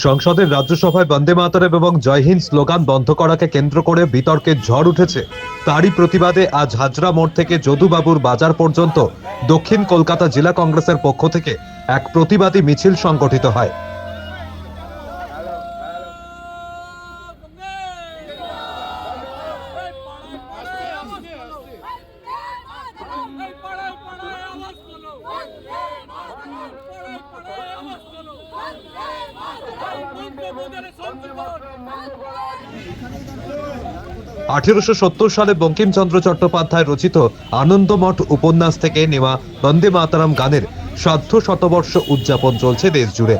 সংসদের রাজ্যসভায় বন্দে মাতরম এবং জয় হিন্দ স্লোগান বন্ধ করাকে কেন্দ্র করে বিতর্কের ঝড় উঠেছে। তারই প্রতিবাদে আজ হাজরা মোড় থেকে যদুবাবুর বাজার পর্যন্ত দক্ষিণ কলকাতা জেলা কংগ্রেসের পক্ষ থেকে এক প্রতিবাদী মিছিল সংগঠিত হয়। সালে বঙ্কিমচন্দ্র চট্টোপাধ্যায় রচিত আনন্দমঠ উপন্যাস থেকে নেওয়া বন্দে মাতরম গানের ১০০ শতবর্ষ উদযাপন চলছে দেশ জুড়ে।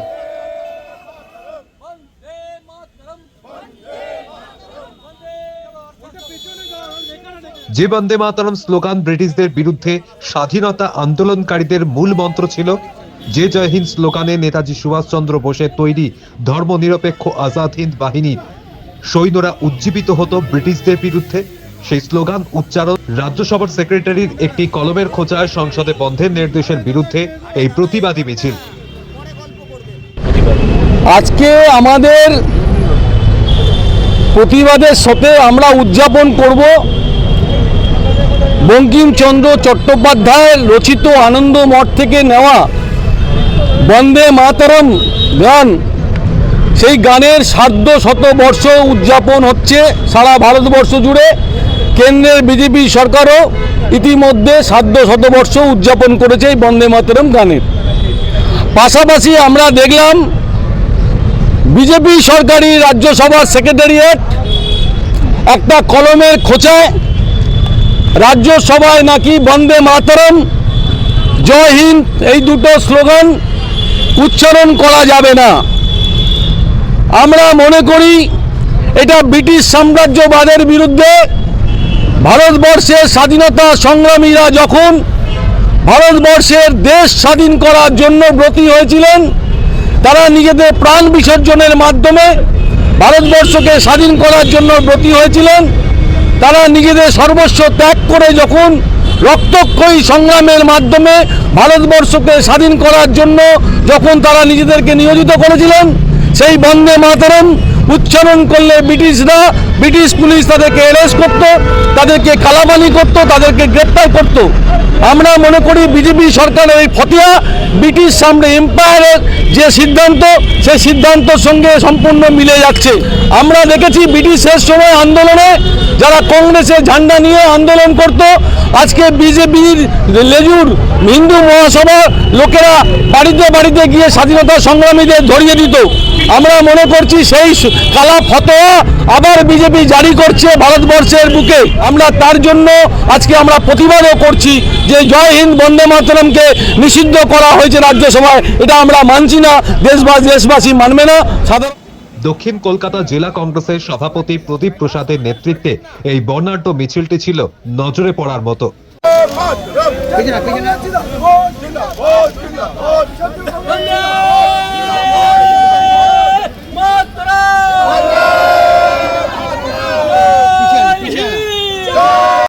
যে বন্দে মাতরম স্লোগান ব্রিটিশদের বিরুদ্ধে স্বাধীনতা আন্দোলনকারীদের মূল মন্ত্র ছিল, যে জয় হিন্দ স্লোগানে নেতাজি সুভাষচন্দ্র বোসের তৈরি ধর্মনিরপেক্ষ আজাদ হিন্দ বাহিনী সৈন্যরা উজ্জীবিত হতো ব্রিটিশদের বিরুদ্ধে, সেই স্লোগান উচ্চারণ রাজ্যসভার সেক্রেটারির একটি কলমের খোঁচায় সংসদে বন্ধের নির্দেশের বিরুদ্ধে এই প্রতিবাদী মিছিল। আজকে আমাদের প্রতিবাদের সাথে আমরা উদযাপন করব বঙ্কিমচন্দ্র চট্টোপাধ্যায়ের রচিত আনন্দমঠ থেকে নেওয়া বন্দে মাতরম গান। সেই গানের ১০০ শতবর্ষ উদযাপন হচ্ছে সারা ভারতবর্ষ জুড়ে। কেন্দ্রের বিজেপি সরকারও ইতিমধ্যে ১০০ শতবর্ষ উদযাপন করেছে এই বন্দে মাতরম গানের। পাশাপাশি আমরা দেখলাম বিজেপি সরকারি রাজ্যসভার সেক্রেটারিয়েট একটা কলমের খোঁচায় রাজ্যসভায় নাকি বন্দে মাতরম, জয় হিন্দ এই দুটো স্লোগান উচ্চারণ করা যাবে না। আমরা মনে করি এটা ব্রিটিশ সাম্রাজ্যবাদের বিরুদ্ধে ভারতবর্ষের স্বাধীনতা সংগ্রামীরা যখন ভারতবর্ষের দেশ স্বাধীন করার জন্য ব্রতী হয়েছিলেন, তারা নিজেদের প্রাণ বিসর্জনের মাধ্যমে ভারতবর্ষকে স্বাধীন করার জন্য ব্রতী হয়েছিলেন। তারা নিজেদের সর্বস্ব ত্যাগ করে যখন রক্তক্ষয়ী সংগ্রামের মাধ্যমে ভারতবর্ষকে স্বাধীন করার জন্য যখন তারা নিজেদেরকে নিয়োজিত করেছিলেন, সেই বন্দে মাতরম উচ্চারণ করলে ব্রিটিশ পুলিশ তাদেরকে অ্যারেস্ট করত, তাদেরকে কালাবানি করত, তাদেরকে গ্রেপ্তার করত। আমরা মনে করি বিজেপি সরকারের এই ফতিয়া ব্রিটিশ সামনে এম্পায়ারের যে সিদ্ধান্ত, সেই সিদ্ধান্তের সঙ্গে সম্পূর্ণ মিলে যাচ্ছে। আমরা দেখেছি ব্রিটিশের সময় আন্দোলনে যারা কংগ্রেসের ঝান্ডা নিয়ে আন্দোলন করত, আজকে বিজেপির লেজুর হিন্দু মহাসভার লোকেরা বাড়িতে বাড়িতে গিয়ে স্বাধীনতা সংগ্রামীদের ধরিয়ে দিত। আমরা মনে করছি সেই কালা ফতোয়া আবার বিজেপি জারি করছে ভারতবর্ষের বুকে। আমরা তার জন্য আজকে আমরা প্রতিবাদও করছি যে জয় হিন্দ বন্দে মাতরমকে নিষিদ্ধ করা হয়েছে রাজ্যসভায়, এটা আমরা মানছি না, দেশবাসী মানবে না। সাধারণ দক্ষিণ কলকাতা জেলা কংগ্রেসের সভাপতি প্রদীপ প্রসাদের নেতৃত্বে এই বর্ণাঢ্য মিছিলটি ছিল নজরে পড়ার মতো।